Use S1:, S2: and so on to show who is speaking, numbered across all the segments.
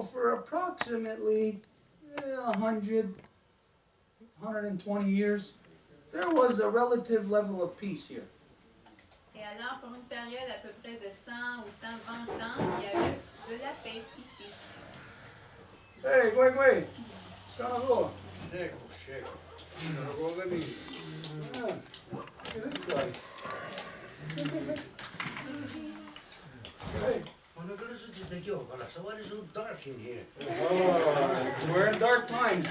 S1: For approximately 100, 120 years, there was a relative level of peace here.
S2: Et alors, pour une période à peu près de 100 ou 120 ans, il y a eu de la paix ici.
S1: Hey, Gway, it's gonna go.
S3: Shake. Gonna go the knee.
S1: Yeah. Look at this guy. Hey.
S3: So why is it so dark in here?
S1: We're in dark times.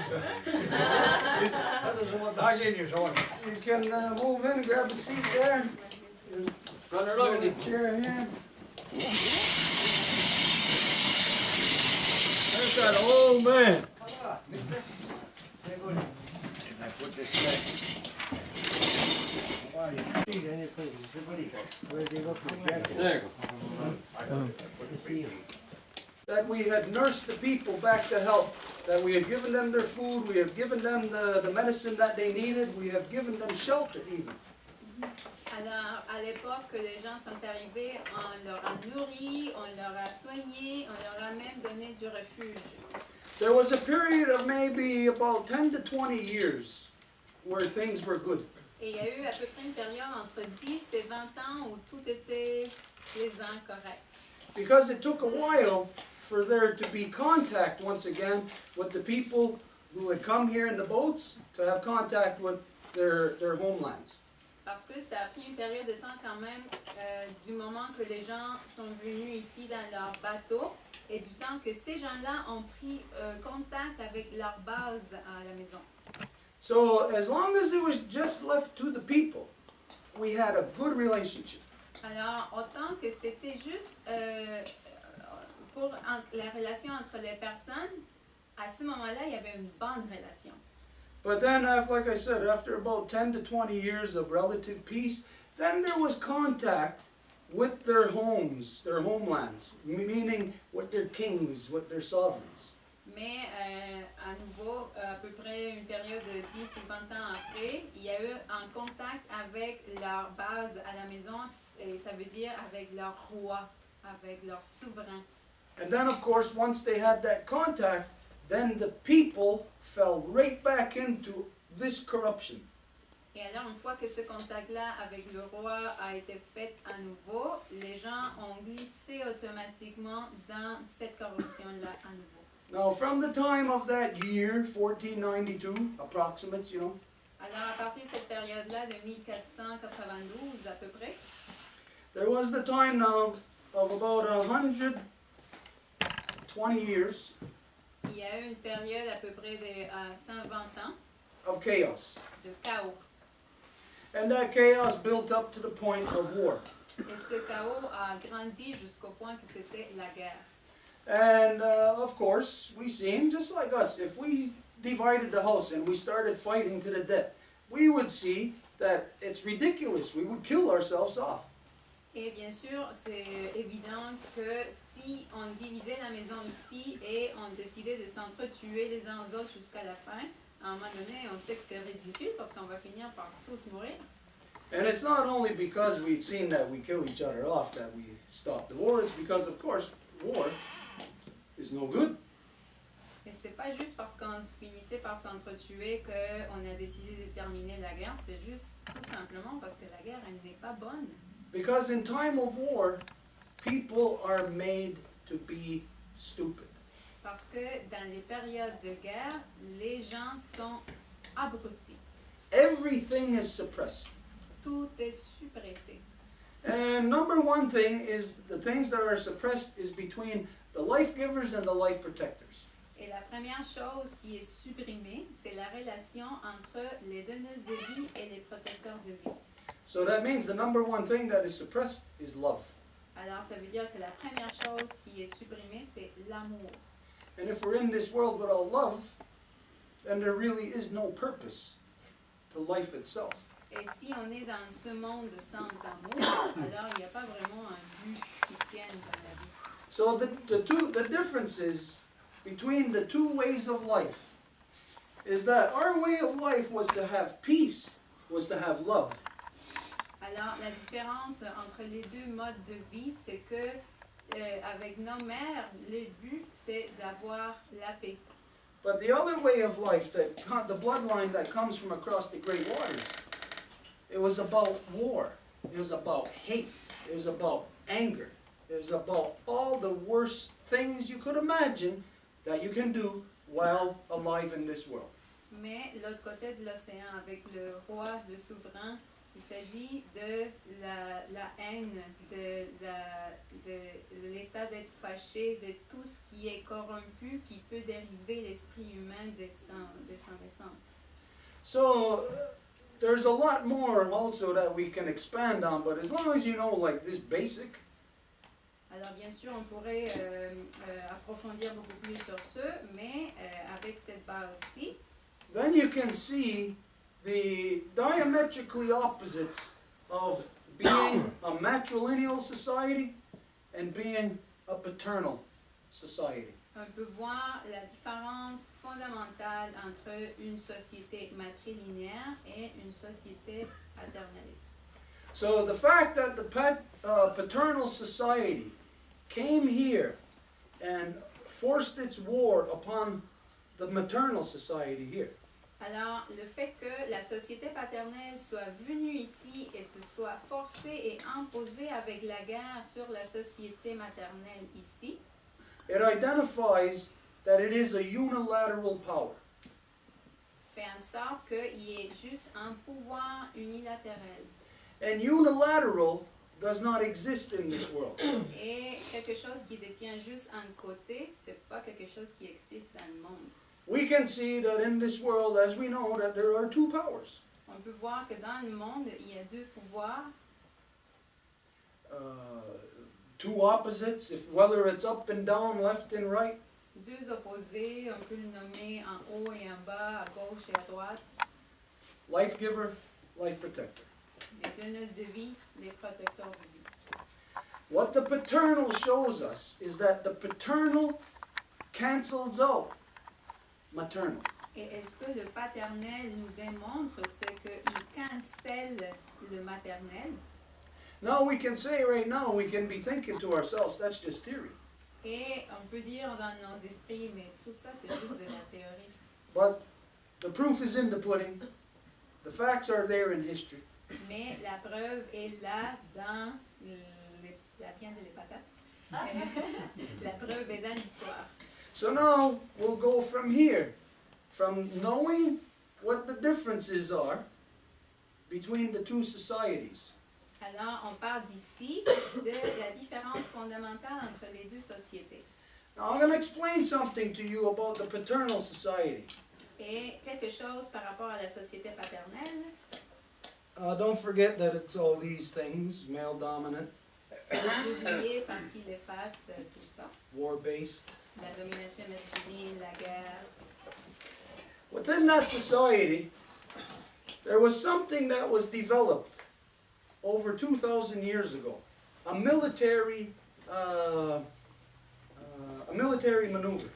S1: You can move in, grab a seat there. Grab a chair here.
S4: There's that old man.
S3: Mister? Say good. I put this back.
S4: There you go.
S1: That we had nursed the people back to health, that we had given them their food, we had given them the medicine that they needed, we have given them shelter even.
S2: Alors, à l'époque que les gens sont arrivés, on leur a nourri, on leur a soigné, on leur a même donné du refuge.
S1: There was a period of maybe about 10 to 20 years where things were good.
S2: Et il y a eu à peu près une période entre 10 et 20 ans où tout était plaisant, correct.
S1: Because it took a while for there to be contact once again with the people who had come here in the boats to have contact with their homelands.
S2: Parce que ça a pris une période de temps quand même du moment que les gens sont venus ici dans leur bateau et du temps que ces gens-là ont pris contact avec leur base à la maison.
S1: So as long as it was just left to the people, we had a good relationship.
S2: Alors, autant que c'était juste pour la relation entre les personnes, à ce moment-là, il y avait une bonne relation.
S1: But then, like I said, after about 10 to 20 years of relative peace, then there was contact with their homes, their homelands, meaning with their kings, with their sovereigns.
S2: Mais à nouveau, à peu près une période de 10 ou 20 ans après, il y a eu un contact avec leur base à la maison, et ça veut dire avec leur roi, avec leur souverain.
S1: And then, of course, once they had that contact, then the people fell right back into this corruption.
S2: Et alors, une fois que ce contact-là avec le roi a été fait à nouveau, les gens ont glissé automatiquement dans cette corruption-là à nouveau.
S1: Now, from the time of that year, 1492, approximates, you know,
S2: Alors, à partir de cette période-là, de 1492 à peu près,
S1: there was the time now of about 120 years
S2: il y a eu une période à peu près de 120 ans
S1: of chaos.
S2: de chaos.
S1: And that chaos built up to the point of war.
S2: Et ce chaos a grandi jusqu'au point que c'était la guerre.
S1: And of course, we seen, just like us, if we divided the house and we started fighting to the death, we would see that it's ridiculous. We would kill ourselves off.
S2: Et bien sûr, c'est évident que si on divisait la maison ici et on décidait de s'entretuer les uns aux autres jusqu'à la fin, à un moment donné, on sait que c'est ridicule parce qu'on va finir par tous mourir.
S1: And it's not only because we'd seen that we kill each other off that we stopped the war, it's because, of course, war is no good.
S2: Et c'est pas juste parce qu'on finissait par s'entretuer qu'on a décidé de terminer la guerre, c'est juste tout simplement parce que la guerre, elle n'est pas bonne.
S1: Because in time of war, people are made to be stupid.
S2: Parce que dans les périodes de guerre, les gens sont abrutis.
S1: Everything is suppressed.
S2: Tout est suppressé.
S1: And number one thing is the things that are suppressed is between the life givers and the life protectors.
S2: Et la première chose qui est supprimée, c'est la relation entre les donneuses de vie et les protecteurs de vie.
S1: So that means the number one thing that is suppressed is love.
S2: Alors, ça veut dire que la première chose qui est supprimée, c'est l'amour.
S1: And if we're in this world without love, then there really is no purpose to life itself.
S2: Et si on est dans ce monde sans amour, alors il n'y a pas vraiment un but qui tienne dans la vie.
S1: So the differences between the two ways of life is that our way of life was to have peace, was to have love.
S2: Alors, la différence entre les deux modes de vie, c'est que avec nos mères, le but, c'est d'avoir la paix.
S1: But the other way of life, the bloodline that comes from across the great waters, it was about war. It was about hate. It was about anger. It was about all the worst things you could imagine that you can do while alive in this world.
S2: Mais l'autre côté de l'océan, avec le roi, le souverain, il s'agit de la haine, de l'état d'être fâché, de tout ce qui est corrompu, qui peut dériver l'esprit humain de son essence.
S1: So there's a lot more also that we can expand on, but as long as you know like this basic,
S2: Alors bien sûr, on pourrait approfondir beaucoup plus sur ce, mais avec cette base-ci,
S1: then you can see the diametrically opposites of being a matrilineal society and being a paternal society.
S2: on peut voir la différence fondamentale entre une société matrilinéaire et une société paternaliste.
S1: So the fact that the paternal society came here and forced its war upon the maternal society here,
S2: Alors, le fait que la société paternelle soit venue ici et se soit forcée et imposée avec la guerre sur la société maternelle ici,
S1: it identifies that it is a unilateral power.
S2: fait en sorte qu'il y ait juste un pouvoir unilatéral.
S1: And unilateral does not exist in this world.
S2: Et quelque chose qui détient juste un côté, c'est pas quelque chose qui existe dans le monde.
S1: We can see that in this world, as we know, that there are two powers.
S2: On peut voir que dans le monde, il y a deux pouvoirs,
S1: Two opposites, whether it's up and down, left and right.
S2: deux opposés, on peut le nommer en haut et en bas, à gauche et à droite,
S1: Life giver, life protector.
S2: les donneuses de vie, les protecteurs de vie.
S1: What the paternal shows us is that the paternal cancels out maternal.
S2: Et est-ce que le paternel nous démontre ce qu'il cancelle le maternel?
S1: Now we can say right now, we can be thinking to ourselves, that's just theory.
S2: Et on peut dire dans nos esprits, mais tout ça c'est juste de la théorie.
S1: But the proof is in the pudding. The facts are there in history.
S2: Mais la preuve est là dans la viande et les patates. La preuve est dans l'histoire.
S1: So now we'll go from here, from knowing what the differences are between the two societies.
S2: Alors, on part d'ici de la différence fondamentale entre les deux sociétés.
S1: Now I'm going to explain something to you about the paternal society.
S2: Et quelque chose par rapport à la société paternelle.
S1: Don't forget that it's all these things, male dominant,
S2: Oublié parce qu'il efface tout ça.
S1: war-based.
S2: La domination masculine, la guerre.
S1: Within that society, there was something that was developed over 2,000 years ago. A military maneuver.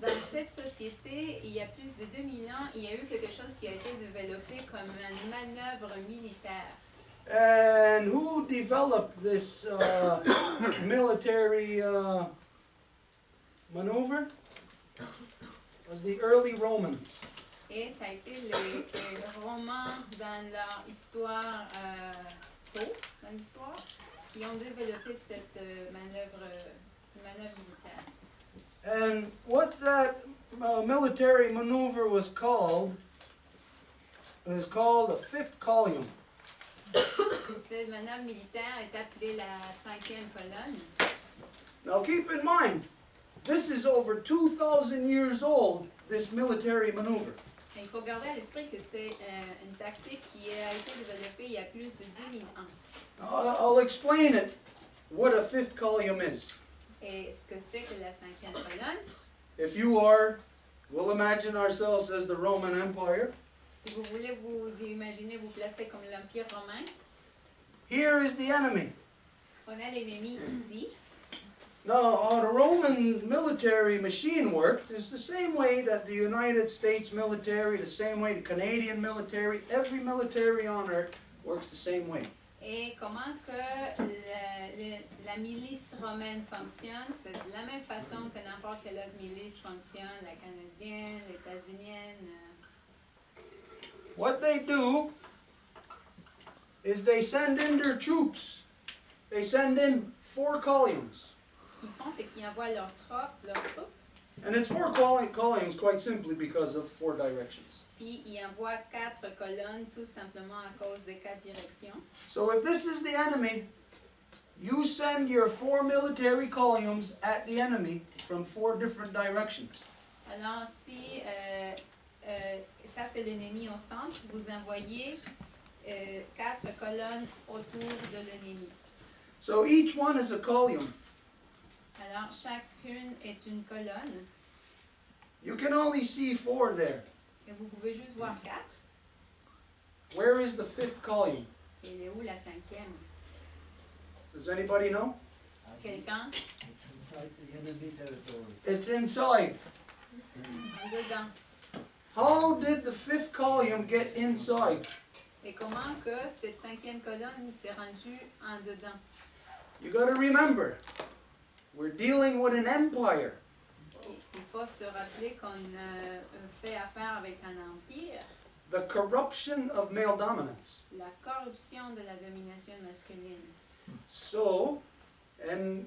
S2: Dans cette société, il y a plus de 2000 ans, il y a eu quelque chose qui a été développé comme une manœuvre militaire.
S1: And who developed this military maneuver? It was the early Romans.
S2: Et ça a été les Romains dans leur histoire, tôt dans l'histoire, qui ont développé cette manœuvre militaire.
S1: And what that military maneuver was called is called a fifth column.
S2: Cette manœuvre militaire est appelée la 5e colonne.
S1: Now keep in mind, this is over 2,000 years old, this military maneuver.
S2: Et il faut garder à l'esprit que c'est une tactique qui a été développée il y a plus de 2000 ans.
S1: I'll explain it, what a fifth column is.
S2: Et ce que c'est que la 5e colonne,
S1: If you are, we'll imagine ourselves as the Roman Empire.
S2: si vous voulez vous imaginer vous placer comme l'Empire romain,
S1: Here is the enemy.
S2: on a l'ennemi ici.
S1: Now, how the Roman military machine worked is the same way that the United States military, the same way the Canadian military, every military on earth works the same way.
S2: Et comment que la milice romaine fonctionne, c'est de la même façon que n'importe quelle autre milice fonctionne, la canadienne, l'états-unienne.
S1: What they do is they send in their troops. They send in 4 columns.
S2: Ce qu'ils font, c'est qu'ils envoient leurs troupes,
S1: And it's 4 columns quite simply because of 4 directions.
S2: puis ils envoient 4 colonnes tout simplement à cause des 4 directions.
S1: So if this is the enemy, you send your 4 military columns at the enemy from 4 different directions.
S2: Alors si ça c'est l'ennemi au centre, vous envoyez 4 colonnes autour de l'ennemi.
S1: So each one is a column.
S2: Alors chacune est une colonne
S1: You can only see 4 there.
S2: et vous pouvez juste voir 4.
S1: Where is the 5th column?
S2: Et elle est où la 5e?
S1: Does anybody know?
S2: Quelqu'un?
S3: It's inside the enemy territory.
S1: It's inside.
S2: Dedans.
S1: How did the 5th column get inside?
S2: Et comment que cette 5e colonne s'est rendue en dedans?
S1: You got to remember, we're dealing with an empire.
S2: Il faut se rappeler qu'on fait affaire avec un empire.
S1: The corruption of male dominance.
S2: La corruption de la domination masculine.
S1: So, and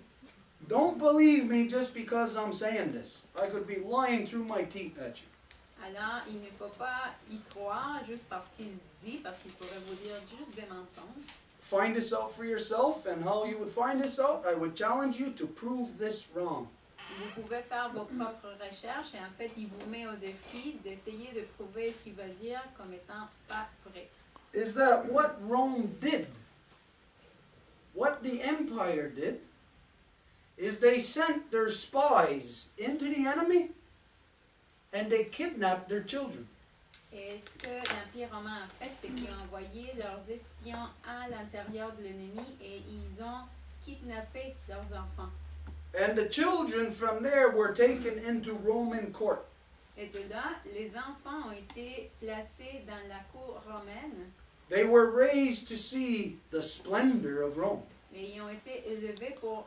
S1: don't believe me just because I'm saying this. I could be lying through my teeth at you.
S2: Alors, il ne faut pas y croire juste parce qu'il dit, parce qu'il pourrait vous dire juste des mensonges.
S1: Find this out for yourself, and how you would find this out, I would challenge you to prove this wrong.
S2: Vous pouvez faire vos propres recherches et en fait, il vous met au défi d'essayer de prouver ce qu'il va dire comme étant pas vrai.
S1: Is that what Rome did? What the empire did is they sent their spies into the enemy and they kidnapped their children.
S2: Et ce que l'Empire romain a fait, c'est qu'ils ont envoyé leurs espions à l'intérieur de l'ennemi et ils ont kidnappé leurs enfants.
S1: And the children from there were taken into Roman court.
S2: Et de là, les enfants ont été placés dans la cour romaine
S1: They were raised to see the splendor of Rome.
S2: et ils ont été élevés pour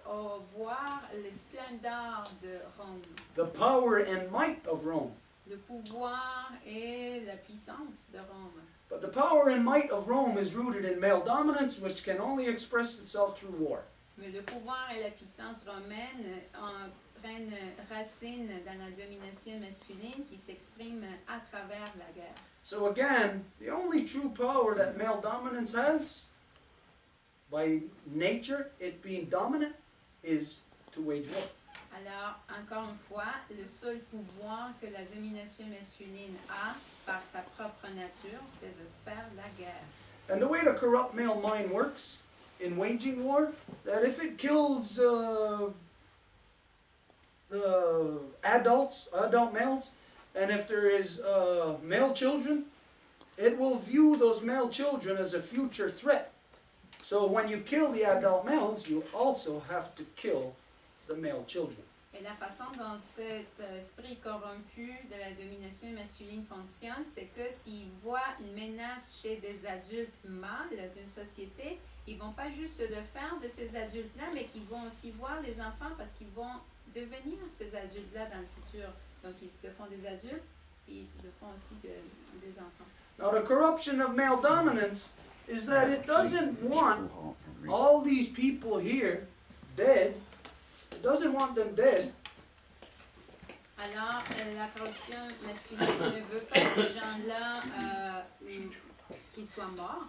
S2: voir les splendeurs de Rome,
S1: The power and might of Rome.
S2: le pouvoir et la puissance de Rome.
S1: But the power and might of Rome is rooted in male dominance, which can only express itself through war.
S2: Mais le pouvoir et la puissance romaine prennent racine dans la domination masculine qui s'exprime à travers la guerre.
S1: So again, the only true power that male dominance has, by nature, it being dominant, is to wage war.
S2: Alors, encore une fois, le seul pouvoir que la domination masculine a par sa propre nature, c'est de faire la guerre.
S1: And the way the corrupt male mind works in waging war, that if it kills the adult males, and if there is male children, it will view those male children as a future threat. So when you kill the adult males, you also have to kill the male children.
S2: Et la façon dont cet esprit corrompu de la domination masculine fonctionne, c'est que s'ils voient une menace chez des adultes mâles d'une société, ils vont pas juste se défaire de ces adultes-là, mais qu'ils vont aussi voir les enfants parce qu'ils vont devenir ces adultes-là dans le futur. Donc ils se font des adultes et ils se font aussi des enfants.
S1: Now the corruption of male dominance is that it doesn't want all these people here dead. It doesn't want them dead.
S2: Alors, la corruption masculine ne veut pas ces gens-là qu'ils soient morts.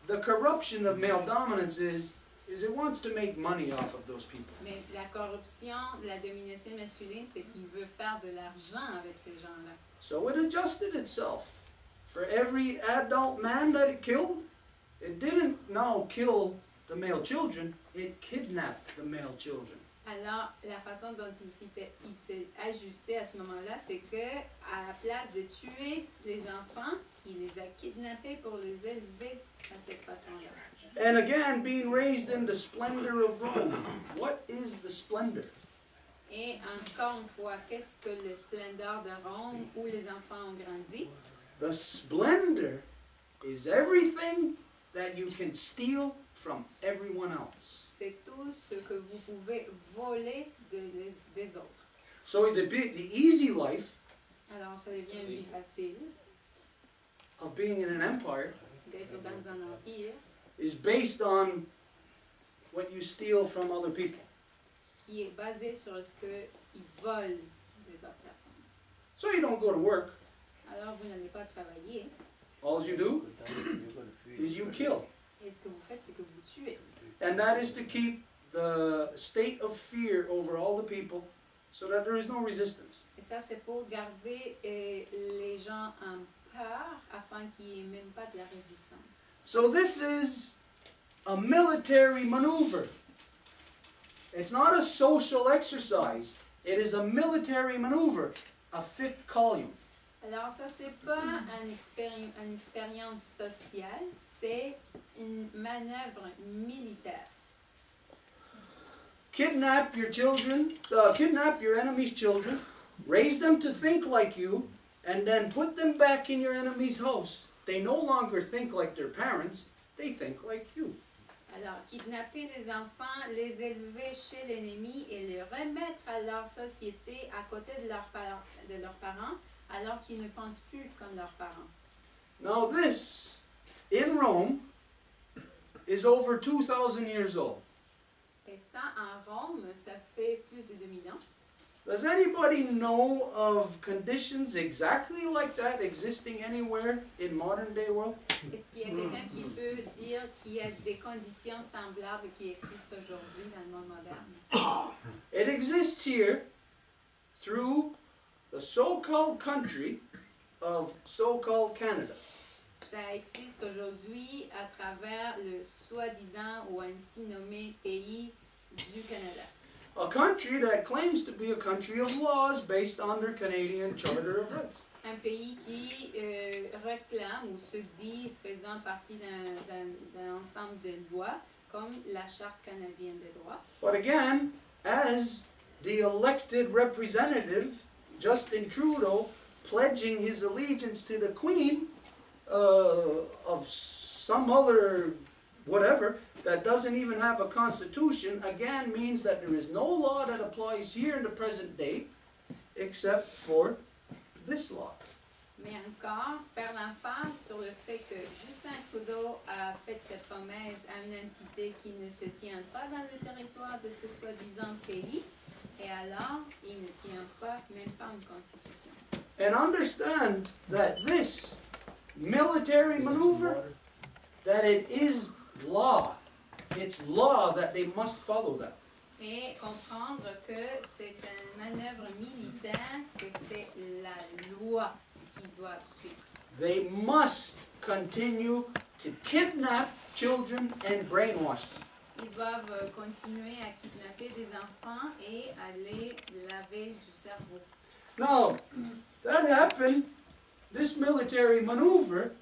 S1: The corruption of male dominance is it wants to make money off of those people.
S2: Mais la corruption de la domination masculine, c'est qu'il veut faire de l'argent avec ces gens-là.
S1: So it adjusted itself. For every adult man that it killed, it didn't now kill the male children, it kidnapped the male children.
S2: Alors, la façon dont il s'est ajusté à ce moment-là, c'est que à la place de tuer les enfants, il les a kidnappés pour les élever à cette façon-là.
S1: And again, being raised in the splendor of Rome. What is the splendor?
S2: Et encore une fois, qu'est-ce que le splendeur de Rome où les enfants ont grandi?
S1: The splendor is everything that you can steal from everyone else.
S2: C'est tout ce que vous pouvez voler des autres.
S1: So the easy life
S2: Alors, ça devient une vie facile
S1: of being in an empire
S2: d'être dans un empire
S1: is based on what you steal from other people.
S2: qui est basé sur ce qu'ils volent des autres personnes.
S1: So you don't go to work.
S2: Alors, vous n'allez pas travailler.
S1: All you do is you kill.
S2: Et ce que vous faites, c'est que vous tuez.
S1: And that is to keep the state of fear over all the people so that there is no resistance.
S2: Et ça, c'est pour garder les gens en peur afin qu'il n'y ait même pas de la résistance.
S1: So this is a military maneuver. It's not a social exercise. It is a military maneuver, a fifth column.
S2: Alors ça, c'est pas une expérience sociale, c'est une manœuvre militaire.
S1: Kidnap your children, kidnap your enemy's children, raise them to think like you, and then put them back in your enemy's house. They no longer think like their parents, they think like you.
S2: Alors, kidnapper les enfants, les élever chez l'ennemi et les remettre à leur société à côté de leurs parents, alors qu'ils ne pensent plus comme leurs parents.
S1: Now this, in Rome, is over 2,000 years old.
S2: Et ça, en Rome, ça fait plus de 2000 ans.
S1: Does anybody know of conditions exactly like that existing anywhere in modern day world?
S2: Est-ce qu'il y a quelqu'un qui peut dire qu'il y a des conditions semblables qui existent aujourd'hui dans le monde moderne?
S1: It exists here through the so-called country of so-called Canada.
S2: Ça existe aujourd'hui à travers le soi-disant ou ainsi nommé pays du Canada.
S1: A country that claims to be a country of laws based on their Canadian Charter of Rights.
S2: Un pays qui réclame ou se dit faisant partie d'un ensemble de lois comme la Charte canadienne des droits.
S1: But again, as the elected representative, Justin Trudeau, pledging his allegiance to the Queen of some other whatever that doesn't even have a constitution, again means that there is no law that applies here in the present day except for this law.
S2: Mais encore, faire l'emphase sur le fait que Justin Trudeau a fait cette promesse à une entité qui ne se tient pas dans le territoire de ce soi-disant pays, et alors il ne tient pas, même pas une constitution.
S1: And understand that this military maneuver, that it is law. It's law that they must follow that.
S2: Et comprendre que c'est une manœuvre militaire, que c'est la loi qu'ils doivent suivre.
S1: They must continue to kidnap children and brainwash them.
S2: Ils doivent continuer à kidnapper des enfants et à les laver du cerveau.
S1: Now, that happened, this military maneuver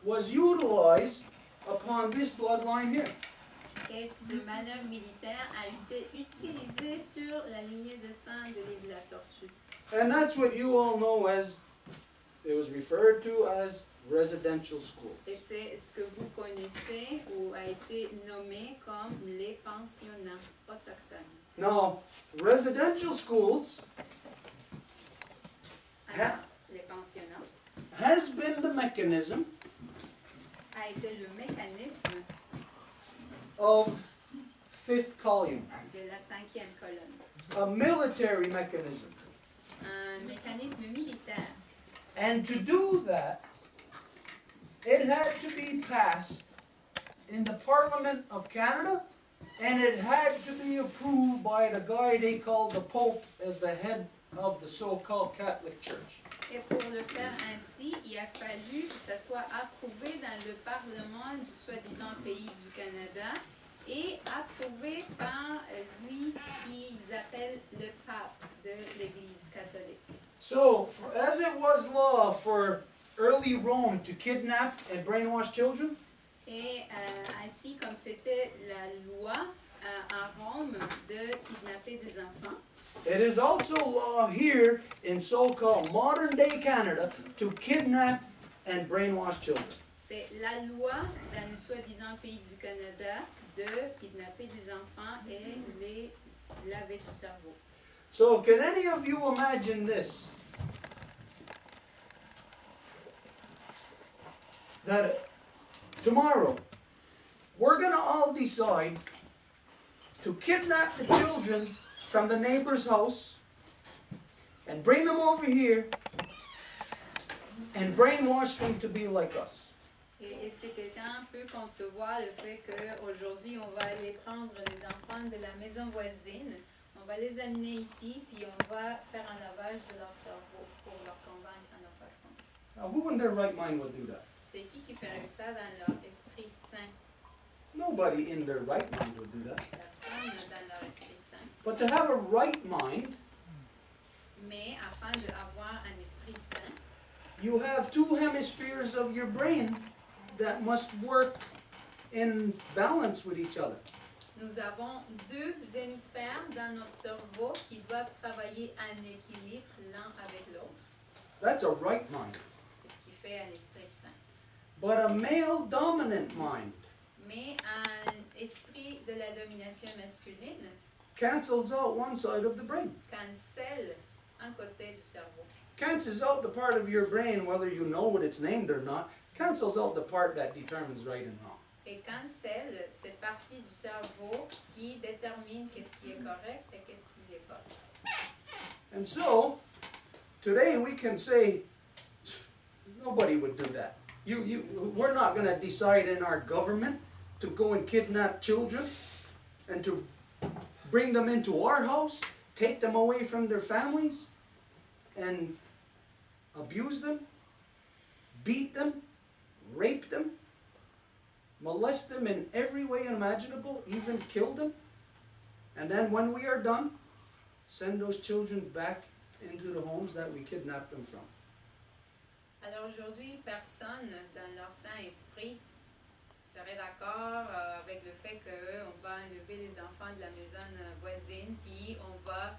S1: was utilized upon this bloodline here.
S2: Et cette manœuvre militaire a été utilisée sur la lignée de sang de l'île de la Tortue.
S1: And that's what you all know as, it was referred to as residential schools.
S2: Et c'est ce que vous connaissez ou a été nommé comme les pensionnats autochtones.
S1: Now, residential schools
S2: Alors, les pensionnats
S1: has been the mechanism
S2: a été le mécanisme
S1: of fifth column,
S2: de la 5e colonne.
S1: a military mechanism.
S2: Un mécanisme militaire.
S1: And to do that, it had to be passed in the Parliament of Canada, and it had to be approved by the guy they called the Pope as the head of the so-called Catholic Church.
S2: Et pour le faire ainsi, il a fallu que ça soit approuvé dans le Parlement du soi-disant pays du Canada et approuvé par lui qu'ils appellent le pape de l'Église catholique.
S1: So, as it was law for early Rome to kidnap and brainwash children,
S2: Et ainsi comme c'était la loi en Rome de kidnapper des enfants,
S1: it is also law here in so-called modern-day Canada to kidnap and brainwash children.
S2: C'est la loi dans le soi-disant pays du Canada de kidnapper des enfants et les laver du cerveau.
S1: So can any of you imagine this? That tomorrow we're going to all decide to kidnap the children from the neighbor's house and bring them over here and brainwash them to be like us.
S2: Et est-ce que quelqu'un peut concevoir le fait qu'aujourd'hui, on va aller prendre les enfants de la maison voisine, on va les amener ici, puis on va faire un lavage de leur cerveau pour leur convaincre à nos façons?
S1: Now, who in their right mind would do that?
S2: C'est qui ferait ça dans leur esprit saint?
S1: Nobody in their right mind would do that.
S2: Personne dans leur esprit saint.
S1: But to have a right mind,
S2: Mais afin d'avoir un esprit saint,
S1: you have two hemispheres of your brain that must work in balance with each other.
S2: nous avons deux hémisphères dans notre cerveau qui doivent travailler en équilibre l'un avec l'autre.
S1: That's a right mind.
S2: C'est ce qui fait un esprit saint.
S1: But a male dominant mind
S2: Mais un esprit de la domination masculine
S1: cancels out one side of the brain.
S2: cancelle un côté du cerveau.
S1: Cancels out the part of your brain, whether you know what it's named or not, cancels out the part that determines right and wrong.
S2: Et cancelle cette partie du cerveau qui détermine qu'est-ce qui est correct et qu'est-ce qui n'est pas.
S1: And so, today we can say, nobody would do that. We're not going to decide in our government to go and kidnap children and to bring them into our house, take them away from their families, and abuse them, beat them, rape them, molest them in every way imaginable, even kill them. And then when we are done, send those children back into the homes that we kidnapped them from.
S2: Alors aujourd'hui, personne dans leur Saint-Esprit serait d'accord avec le fait qu'on va enlever les enfants de la maison voisine, puis on va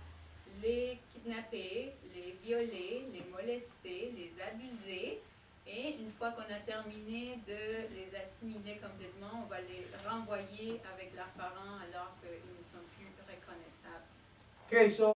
S2: les kidnapper, les violer, les molester, les abuser. Et une fois qu'on a terminé de les assimiler complètement, on va les renvoyer avec leurs parents alors qu'ils ne sont plus reconnaissables.
S1: Okay, so